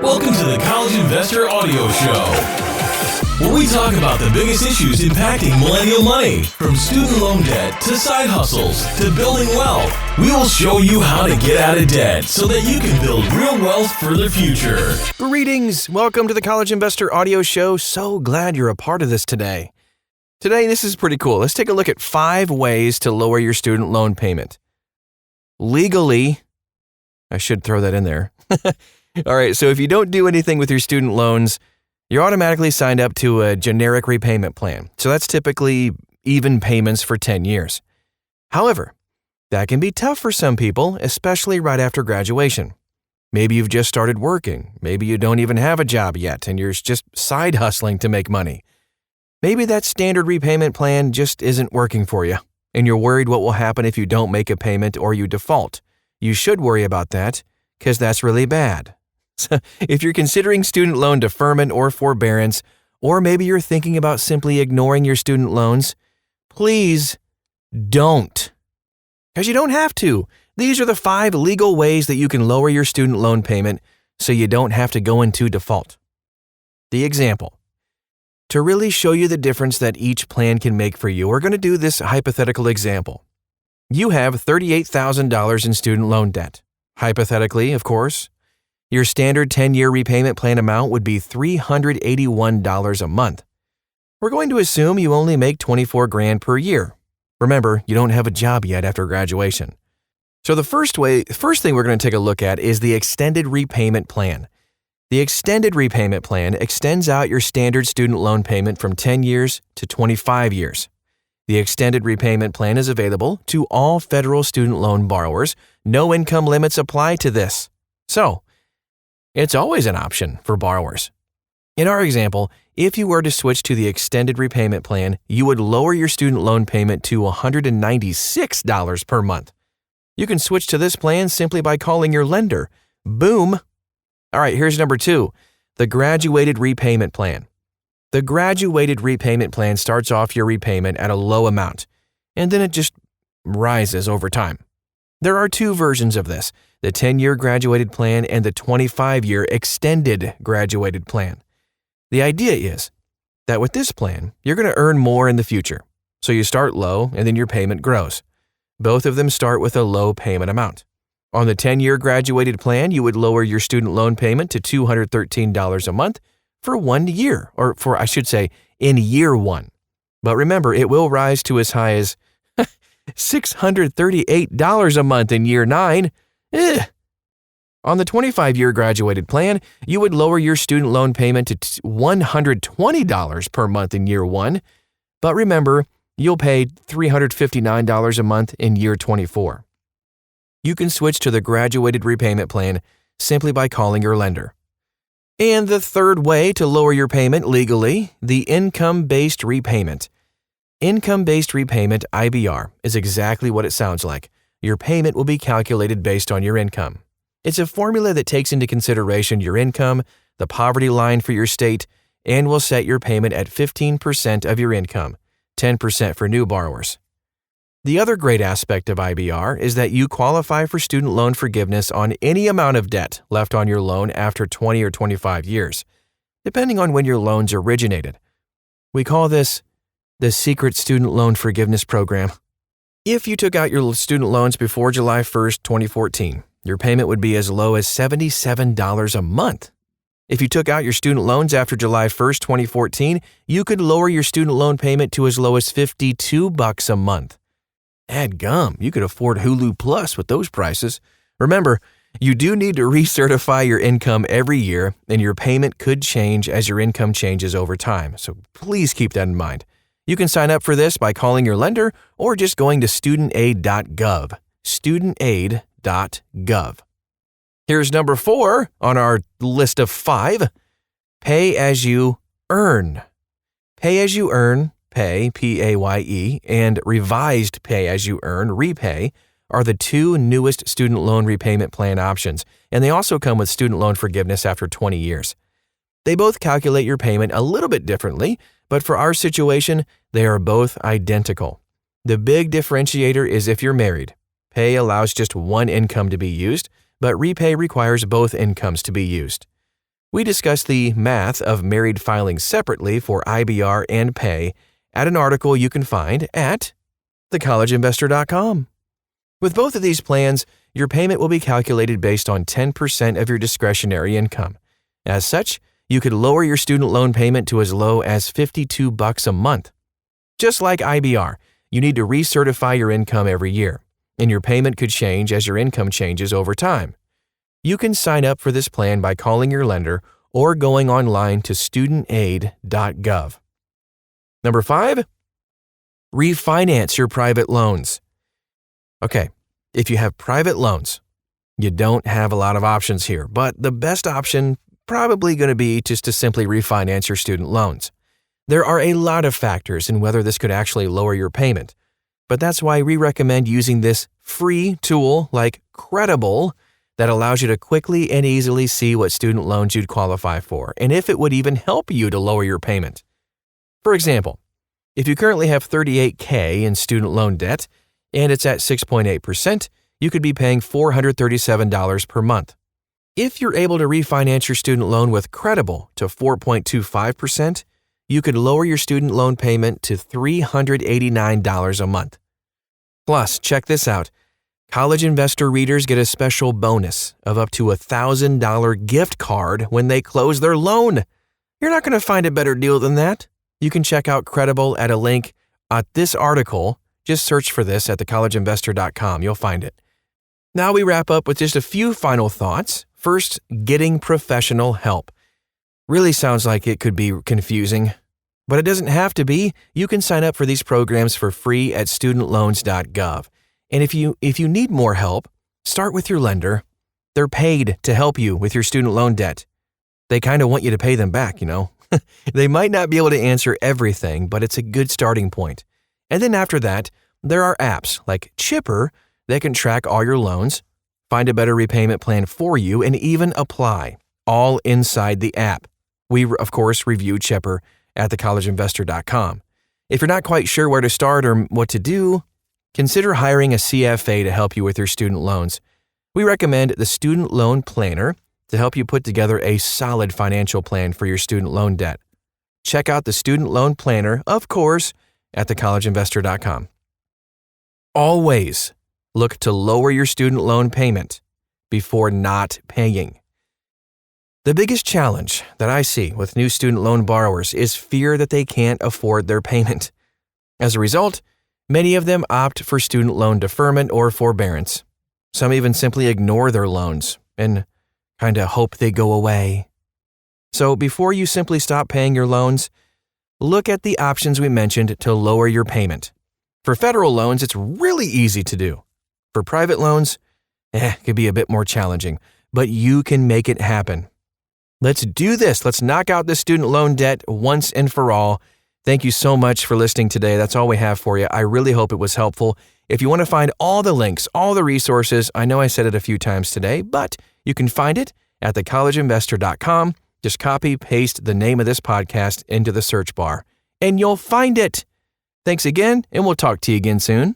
Welcome to the College Investor Audio Show, where we talk about the biggest issues impacting millennial money, from student loan debt to side hustles to building wealth. We will show you how to get out of debt so that you can build real wealth for the future. Greetings. Welcome to the College Investor Audio Show. So glad you're a part of this today. Today, this is pretty cool. Let's take a look at 5 ways to lower your student loan payment. Legally, I should throw that in there. All right, so if you don't do anything with your student loans, you're automatically signed up to a generic repayment plan. So that's typically even payments for 10 years. However, that can be tough for some people, especially right after graduation. Maybe you've just started working. Maybe you don't even have a job yet and you're just side hustling to make money. Maybe that standard repayment plan just isn't working for you, and you're worried what will happen if you don't make a payment or you default. You should worry about that, because that's really bad. So if you're considering student loan deferment or forbearance, or maybe you're thinking about simply ignoring your student loans, please don't. Because you don't have to. These are the 5 legal ways that you can lower your student loan payment so you don't have to go into default. The example. To really show you the difference that each plan can make for you, we're going to do this hypothetical example. You have $38,000 in student loan debt. Hypothetically, of course. Your standard 10-year repayment plan amount would be $381 a month. We're going to assume you only make $24,000 per year. Remember, you don't have a job yet after graduation. So the first thing we're going to take a look at is the extended repayment plan. The extended repayment plan extends out your standard student loan payment from 10 years to 25 years. The extended repayment plan is available to all federal student loan borrowers. No income limits apply to this. So, it's always an option for borrowers. In our example, if you were to switch to the extended repayment plan, you would lower your student loan payment to $196 per month. You can switch to this plan simply by calling your lender. Boom! All right, here's number 2, the graduated repayment plan. The graduated repayment plan starts off your repayment at a low amount, and then it just rises over time. There are 2 versions of this, the 10-year graduated plan and the 25-year extended graduated plan. The idea is that with this plan, you're going to earn more in the future. So you start low and then your payment grows. Both of them start with a low payment amount. On the 10-year graduated plan, you would lower your student loan payment to $213 a month for 1 year, or in year 1. But remember, it will rise to as high as $638 a month in year 9. On the 25-year graduated plan, you would lower your student loan payment to $120 per month in year 1. But remember, you'll pay $359 a month in year 24. You can switch to the graduated repayment plan simply by calling your lender. And the third way to lower your payment legally, the income-based repayment. Income-based repayment, IBR, is exactly what it sounds like. Your payment will be calculated based on your income. It's a formula that takes into consideration your income, the poverty line for your state, and will set your payment at 15% of your income, 10% for new borrowers. The other great aspect of IBR is that you qualify for student loan forgiveness on any amount of debt left on your loan after 20 or 25 years, depending on when your loans originated. We call this the Secret Student Loan Forgiveness Program. If you took out your student loans before July 1st, 2014, your payment would be as low as $77 a month. If you took out your student loans after July 1st, 2014, you could lower your student loan payment to as low as $52 a month. Dadgum, you could afford Hulu Plus with those prices. Remember, you do need to recertify your income every year, and your payment could change as your income changes over time. So please keep that in mind. You can sign up for this by calling your lender or just going to studentaid.gov. Studentaid.gov. Here's number 4 on our list of 5. Pay as you earn. Pay as you earn, pay, P-A-Y-E, and revised pay as you earn, repay, are the 2 newest student loan repayment plan options, and they also come with student loan forgiveness after 20 years. They both calculate your payment a little bit differently, but for our situation, they are both identical. The big differentiator is if you're married. Pay allows just one income to be used, but repay requires both incomes to be used. We discuss the math of married filing separately for IBR and pay at an article you can find at thecollegeinvestor.com. With both of these plans, your payment will be calculated based on 10% of your discretionary income. As such, you could lower your student loan payment to as low as $52 a month. Just like IBR, you need to recertify your income every year, and your payment could change as your income changes over time. You can sign up for this plan by calling your lender or going online to studentaid.gov. Number 5, refinance your private loans. Okay, if you have private loans, you don't have a lot of options here, but the best option probably going to be just to simply refinance your student loans. There are a lot of factors in whether this could actually lower your payment, but that's why we recommend using this free tool like Credible that allows you to quickly and easily see what student loans you'd qualify for and if it would even help you to lower your payment. For example, if you currently have $38,000 in student loan debt and it's at 6.8%, you could be paying $437 per month. If you're able to refinance your student loan with Credible to 4.25%, you could lower your student loan payment to $389 a month. Plus, check this out. College Investor readers get a special bonus of up to a $1,000 gift card when they close their loan. You're not going to find a better deal than that. You can check out Credible at a link at this article. Just search for this at thecollegeinvestor.com. You'll find it. Now we wrap up with just a few final thoughts. First, getting professional help. Really sounds like it could be confusing, but it doesn't have to be. You can sign up for these programs for free at studentloans.gov. And if you need more help, start with your lender. They're paid to help you with your student loan debt. They kind of want you to pay them back, They might not be able to answer everything, but it's a good starting point. And then after that, there are apps like Chipper that can track all your loans, find a better repayment plan for you, and even apply, all inside the app. We, of course, review Chipper at thecollegeinvestor.com. If you're not quite sure where to start or what to do, consider hiring a CFA to help you with your student loans. We recommend the Student Loan Planner to help you put together a solid financial plan for your student loan debt. Check out the Student Loan Planner, of course, at thecollegeinvestor.com. Always look to lower your student loan payment before not paying. The biggest challenge that I see with new student loan borrowers is fear that they can't afford their payment. As a result, many of them opt for student loan deferment or forbearance. Some even simply ignore their loans and kind of hope they go away. So before you simply stop paying your loans, look at the options we mentioned to lower your payment. For federal loans, it's really easy to do. For private loans, it could be a bit more challenging, but you can make it happen. Let's do this. Let's knock out this student loan debt once and for all. Thank you so much for listening today. That's all we have for you. I really hope it was helpful. If you want to find all the links, all the resources, I know I said it a few times today, but you can find it at thecollegeinvestor.com. Just copy, paste the name of this podcast into the search bar, and you'll find it. Thanks again, and we'll talk to you again soon.